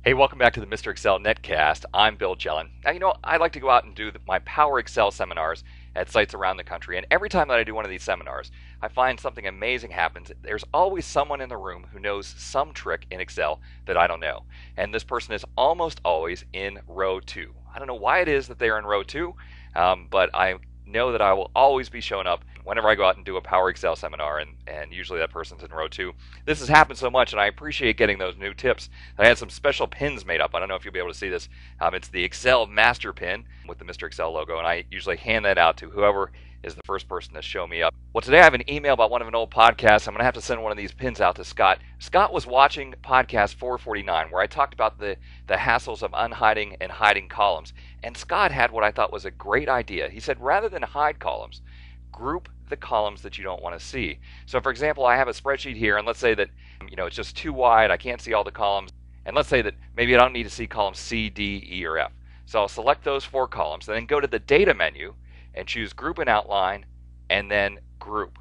Hey, welcome back to the Mr. Excel netcast. I'm Bill Jelen. Now, I like to go out and do my Power Excel seminars at sites around the country. And every time that I do one of these seminars, I find something amazing happens. There's always someone in the room who knows some trick in Excel that I don't know. And this person is almost always in row 2. I don't know why it is that they're in row 2, but I know that I will always be showing up whenever I go out and do a Power Excel seminar, and usually that person's in row 2. This has happened so much, and I appreciate getting those new tips. I had some special pins made up. I don't know if you'll be able to see this. It's the Excel Master Pin with the Mr. Excel logo, and I usually hand that out to whoever is the first person to show me up. Well, today I have an email about one of an old podcast. I'm going to have to send one of these pins out to Scott. Scott was watching podcast 449, where I talked about the hassles of unhiding and hiding columns. And Scott had what I thought was a great idea. He said, rather than hide columns, group the columns that you don't want to see. So for example, I have a spreadsheet here, and let's say that it's just too wide, I can't see all the columns, and let's say that maybe I don't need to see columns C, D, E, or F. So I'll select those 4 columns, and then go to the data menu and choose group and outline, and then group.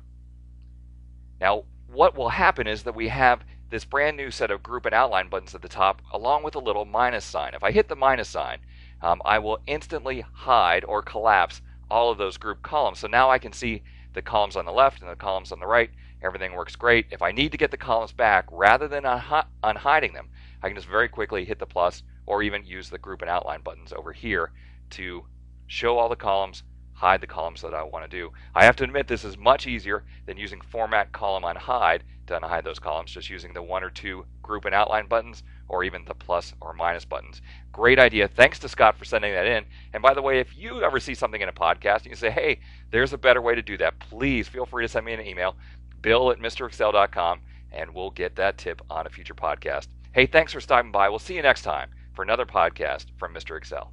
Now what will happen is that we have this brand new set of group and outline buttons at the top, along with a little minus sign. If I hit the minus sign, I will instantly hide or collapse all of those group columns. So now I can see the columns on the left and the columns on the right. Everything works great. If I need to get the columns back, rather than unhiding them, I can just very quickly hit the plus, or even use the group and outline buttons over here to show all the columns, hide the columns that I want to do. I have to admit, this is much easier than using Format Column Unhide to unhide those columns, just using the 1 or 2 group and outline buttons, or even the plus or minus buttons. Great idea. Thanks to Scott for sending that in. And by the way, if you ever see something in a podcast and you say, hey, there's a better way to do that, please feel free to send me an email, bill@MrExcel.com, and we'll get that tip on a future podcast. Hey, thanks for stopping by. We'll see you next time for another podcast from Mr. Excel.